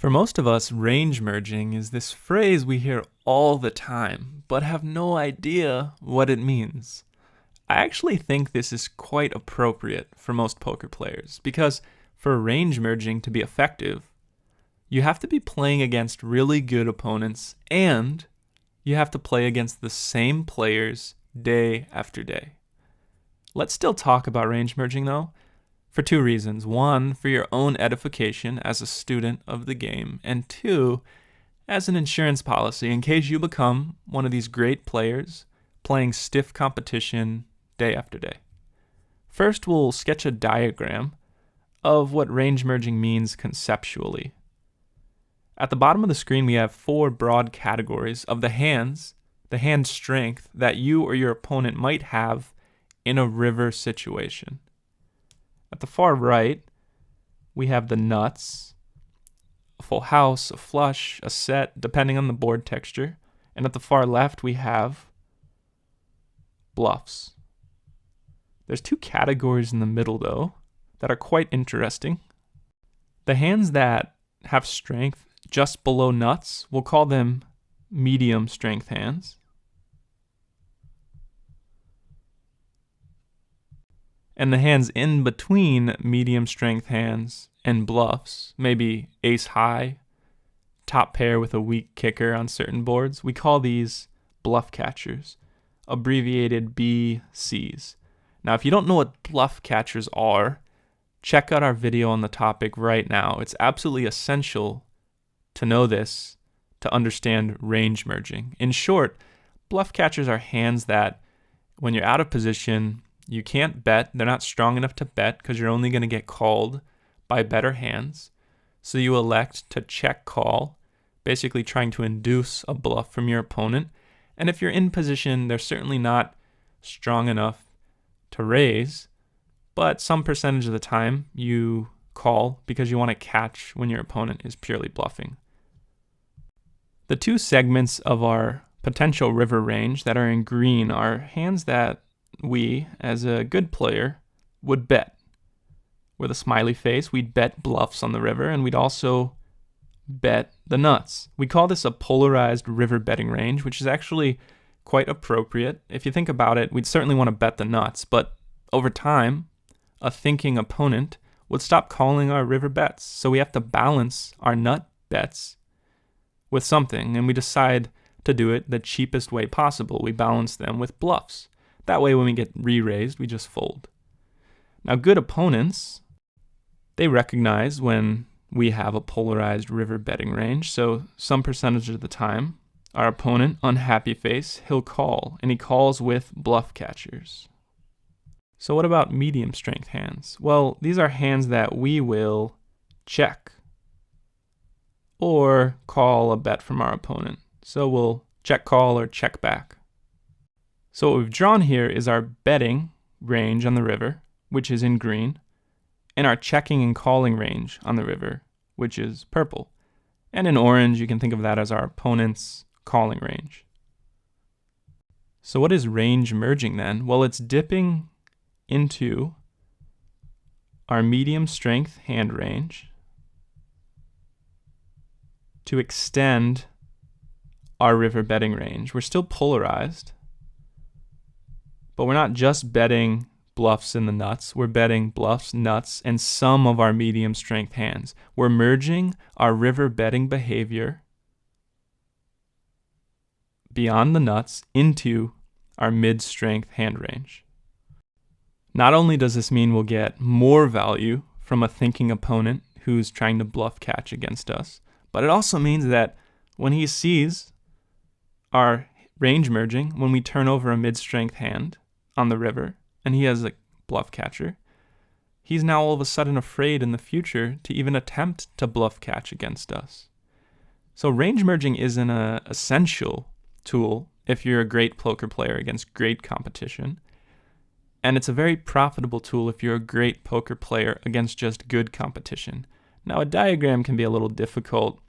For most of us, range merging is this phrase we hear all the time, but have no idea what it means. I actually think this is quite appropriate for most poker players, because for range merging to be effective, you have to be playing against really good opponents, and you have to play against the same players day after day. Let's still talk about range merging though, for two reasons. One, for your own edification as a student of the game, and two, as an insurance policy in case you become one of these great players playing stiff competition day after day. First, we'll sketch a diagram of what range merging means conceptually. At the bottom of the screen, we have four broad categories of the hand strength that you or your opponent might have in a river situation. At the far right, we have the nuts, a full house, a flush, a set, depending on the board texture. And at the far left, we have bluffs. There's two categories in the middle, though, that are quite interesting. The hands that have strength just below nuts, we'll call them medium strength hands. And the hands in between medium strength hands and bluffs, maybe ace high, top pair with a weak kicker on certain boards, we call these bluff catchers, abbreviated BCs. Now, if you don't know what bluff catchers are, check out our video on the topic right now. It's absolutely essential to know this to understand range merging. In short, bluff catchers are hands that, when you're out of position, you can't bet. They're not strong enough to bet because you're only going to get called by better hands. So you elect to check call, basically trying to induce a bluff from your opponent. And if you're in position, they're certainly not strong enough to raise, but some percentage of the time you call because you want to catch when your opponent is purely bluffing. The two segments of our potential river range that are in green are hands that we, as a good player, would bet. With a smiley face, we'd bet bluffs on the river, and we'd also bet the nuts. We call this a polarized river betting range, which is actually quite appropriate. If you think about it, we'd certainly want to bet the nuts, but over time, a thinking opponent would stop calling our river bets. So we have to balance our nut bets with something, and we decide to do it the cheapest way possible. We balance them with bluffs. That way, when we get re-raised, we just fold. Now, good opponents, they recognize when we have a polarized river betting range. So some percentage of the time, our opponent, unhappy face, he'll call, and he calls with bluff catchers. So what about medium strength hands? Well, these are hands that we will check or call a bet from our opponent. So we'll check call or check back. So what we've drawn here is our betting range on the river, which is in green, and our checking and calling range on the river, which is purple. And in orange, you can think of that as our opponent's calling range. So what is range merging then? Well, it's dipping into our medium strength hand range to extend our river betting range. We're still polarized, but we're not just betting bluffs in the nuts. We're betting bluffs, nuts, and some of our medium strength hands. We're merging our river betting behavior beyond the nuts into our mid-strength hand range. Not only does this mean we'll get more value from a thinking opponent who's trying to bluff catch against us, but it also means that when he sees our range merging, when we turn over a mid-strength hand on the river, and he has a bluff catcher, he's now all of a sudden afraid in the future to even attempt to bluff catch against us. So range merging isn't an essential tool if you're a great poker player against great competition, and it's a very profitable tool if you're a great poker player against just good competition. Now, a diagram can be a little difficult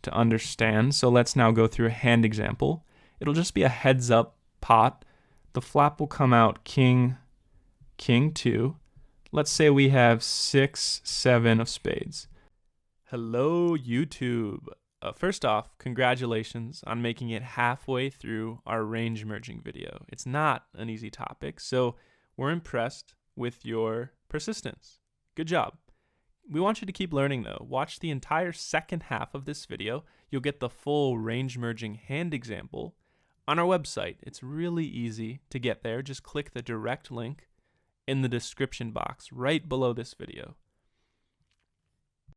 to understand, so let's now go through a hand example. It'll just be a heads-up pot. The flop will come out king, king 2. Let's say we have 6, 7 of spades. Hello, YouTube. First off, congratulations on making it halfway through our range merging video. It's not an easy topic, so we're impressed with your persistence. Good job. We want you to keep learning though. Watch the entire second half of this video. You'll get the full range merging hand example on our website. It's really easy to get there. Just click the direct link in the description box right below this video.